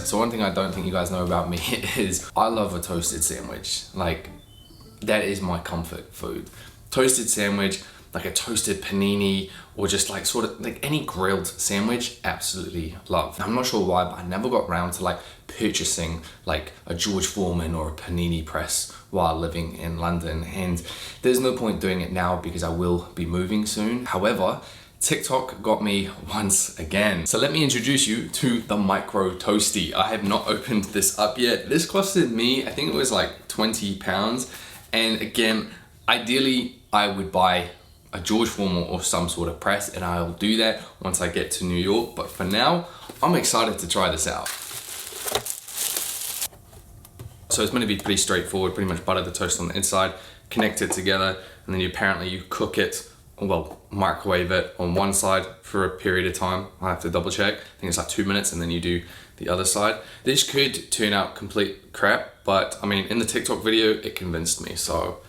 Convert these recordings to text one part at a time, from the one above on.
So one thing I don't think you guys know about me is I love a toasted sandwich. Like, that is my comfort food. Toasted sandwich, like a toasted panini, or just like sort of like any grilled sandwich, absolutely love. I'm not sure why, but I never got around to like purchasing like a George Foreman or a panini press while living in London. And there's no point doing it now because I will be moving soon. However, TikTok got me once again. So let me introduce you to the Micro Toasty. I have not opened this up yet. This costed me, I think it was like £20. And again, ideally I would buy a George Foreman or some sort of press, and I'll do that once I get to New York. But for now, I'm excited to try this out. So it's going to be pretty straightforward. Pretty much butter the toast on the inside, connect it together, and then you cook it, well, microwave it on one side for a period of time. I have to double check. I think it's like 2 minutes, and then you do the other side. This could turn out complete crap, but I mean, in the TikTok video, it convinced me. So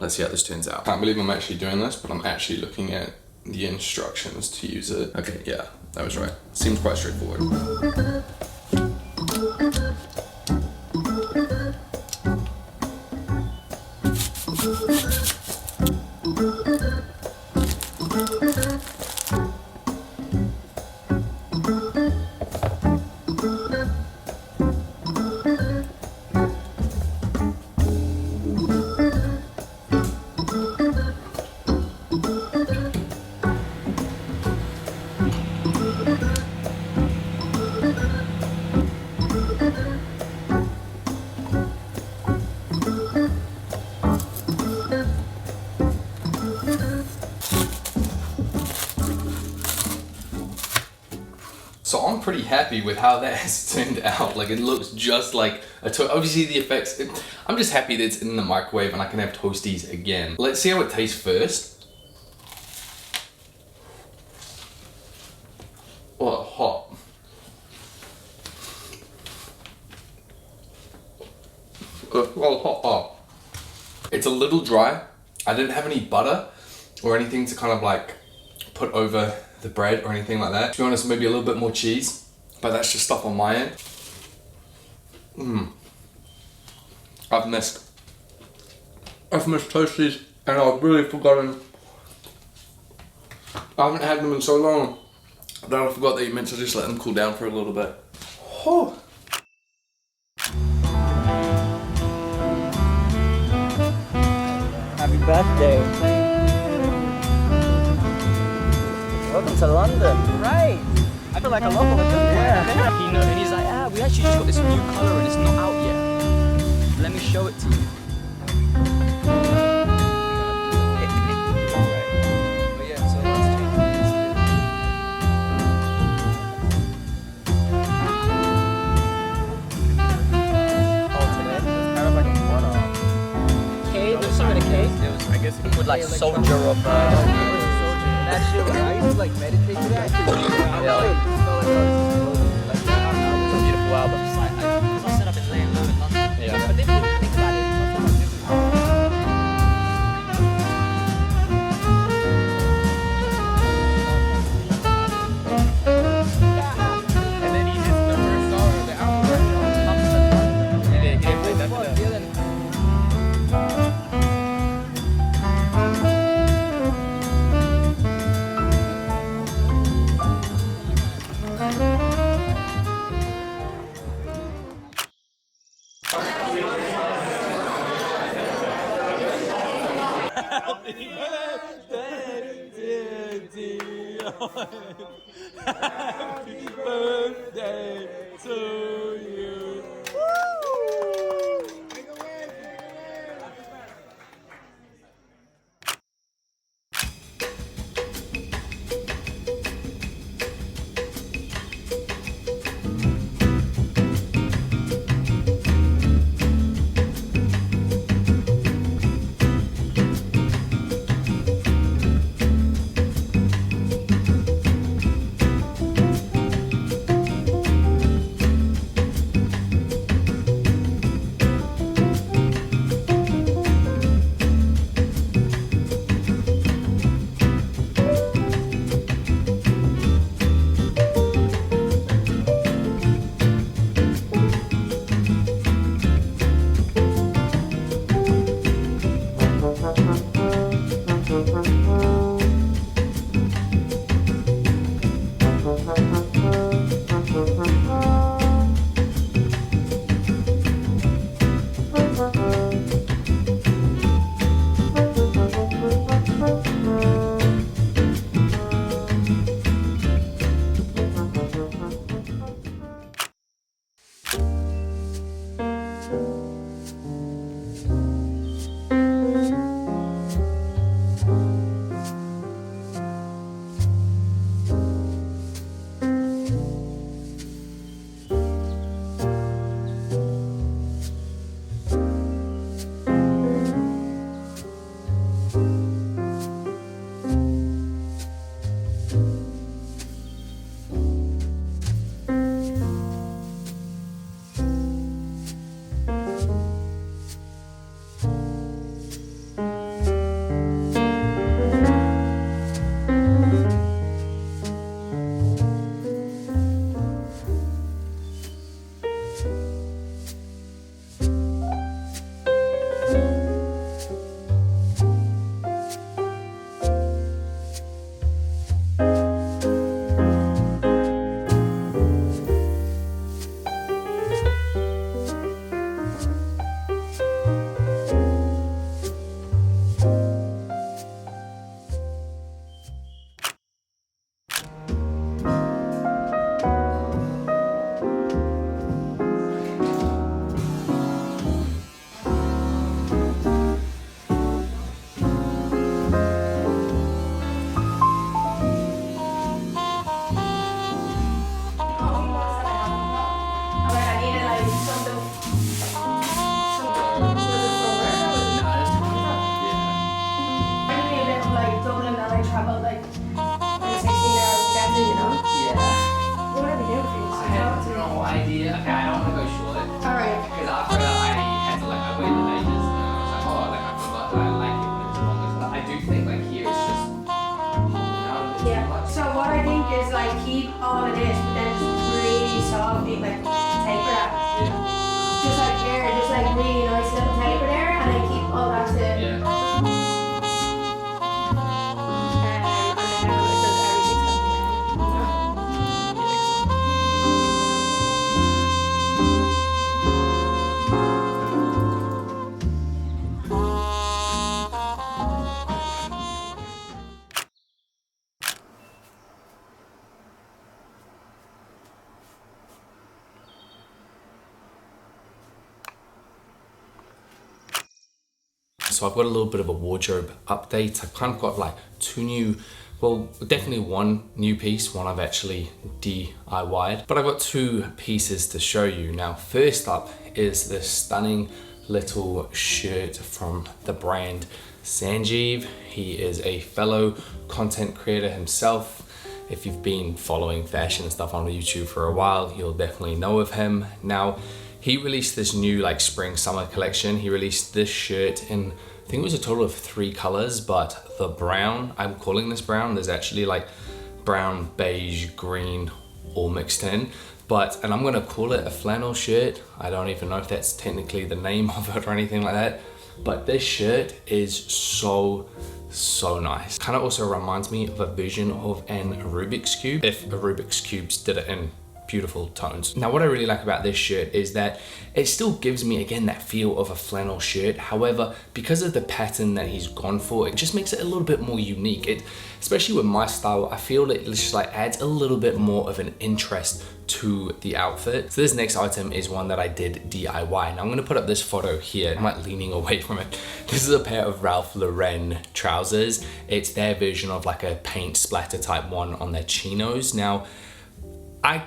let's see how this turns out. Can't believe I'm actually doing this, but I'm actually looking at the instructions to use it. Okay, yeah, that was right. Seems quite straightforward. So I'm pretty happy with how that has turned out. Like, it looks just like a toast. Obviously the effects, I'm just happy that it's in the microwave and I can have toasties again. Let's see how it tastes first. Oh, hot. Oh. It's a little dry. I didn't have any butter or anything to kind of like put over the bread or anything like that. To be honest, maybe a little bit more cheese, but that's just stuff on my end. I've missed toasties, and I've really forgotten. I haven't had them in so long that I forgot that you meant to just let them cool down for a little bit. Oh. Happy birthday. Welcome to London. Right. I feel like a local at this point. Yeah. He knows, and he's like, we actually just got this new colour and it's not out yet. Let me show it to you. But yeah, so let's change Oh, today? It's kind of like a one-off. Cave? There's some in a cave? It was, I guess, with like soldier of that shit, when I used to like meditate to that, it's a beautiful album. It's like, it's not set up in laying low in London. Yeah. But then people think about it, it's not so much and then he hits the first song of the album, and then he played that for them. Happy birthday, dear Dion. Happy birthday to you. all of this, but then just really softly, like taper that. Just like here, just like really nice little taper there, and then keep all that to. And then now it does everything coming around. So I've got a little bit of a wardrobe update. I've kind of got like two new, well, definitely one new piece, one I've actually DIY'd, but I've got two pieces to show you. Now, first up is this stunning little shirt from the brand Sanjeev. He is a fellow content creator himself. If you've been following fashion and stuff on YouTube for a while, you'll definitely know of him. Now, he released this new like spring summer collection. He released this shirt in, I think it was a total of 3 colors, but the brown, I'm calling this brown, there's actually like brown, beige, green, all mixed in. And I'm gonna call it a flannel shirt. I don't even know if that's technically the name of it or anything like that. But this shirt is so nice. Kind of also reminds me of a version of an Rubik's Cube, if a Rubik's Cubes did it in beautiful tones. Now, what I really like about this shirt is that it still gives me, again, that feel of a flannel shirt. However, because of the pattern that he's gone for, it just makes it a little bit more unique. It, especially with my style, I feel that it just like adds a little bit more of an interest to the outfit. So this next item is one that I did DIY. Now I'm gonna put up this photo here. I'm like leaning away from it. This is a pair of Ralph Lauren trousers. It's their version of like a paint splatter type one on their chinos. Now, I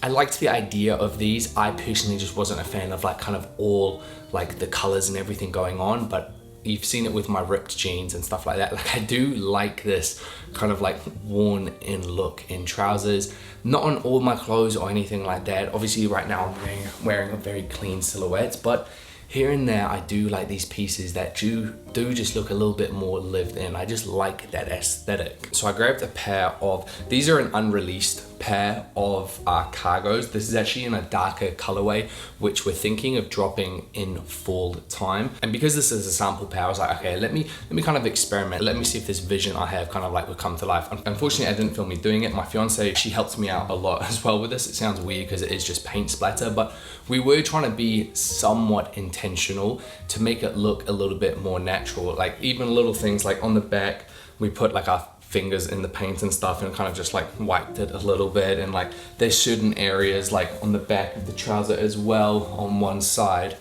liked the idea of these. I personally just wasn't a fan of like kind of all like the colors and everything going on, but you've seen it with my ripped jeans and stuff like that. Like I do like this kind of like worn in look in trousers. Not on all my clothes or anything like that. Obviously right now I'm wearing a very clean silhouette, but here and there I do like these pieces that do just look a little bit more lived in. I just like that aesthetic. So I grabbed a pair of, these are an unreleased pair of cargos. This is actually in a darker colorway, which we're thinking of dropping in fall time. And because this is a sample pair, I was like, okay, let me kind of experiment. Let me see if this vision I have kind of like will come to life. Unfortunately, I didn't film me doing it. My fiance, she helped me out a lot as well with this. It sounds weird because it is just paint splatter, but we were trying to be somewhat intentional to make it look a little bit more natural. Like even little things like on the back, we put like our fingers in the paint and stuff and kind of just like wiped it a little bit. And like there's certain areas like on the back of the trouser as well on one side,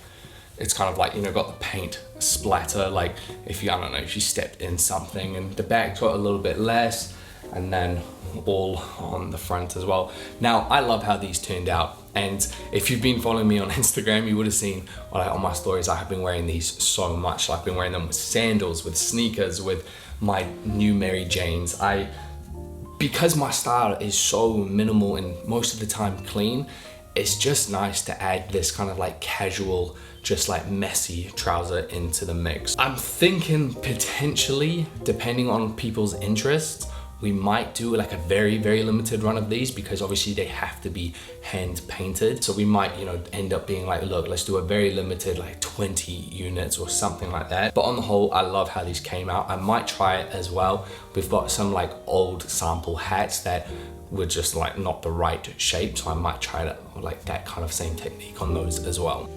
it's kind of like, you know, got the paint splatter, like if you, I don't know, if you stepped in something, and the back got a little bit less, and then all on the front as well. Now, I love how these turned out. And if you've been following me on Instagram, you would have seen on my stories, I have been wearing these so much. I've been wearing them with sandals, with sneakers, with my new Mary Janes. Because my style is so minimal and most of the time clean, it's just nice to add this kind of like casual, just like messy trouser into the mix. I'm thinking potentially, depending on people's interests, we might do like a very limited run of these, because obviously they have to be hand painted. So we might, you know, end up being like, look, let's do a very limited, like 20 units or something like that. But on the whole, I love how these came out. I might try it as well. We've got some like old sample hats that were just like not the right shape. So I might try like that kind of same technique on those as well.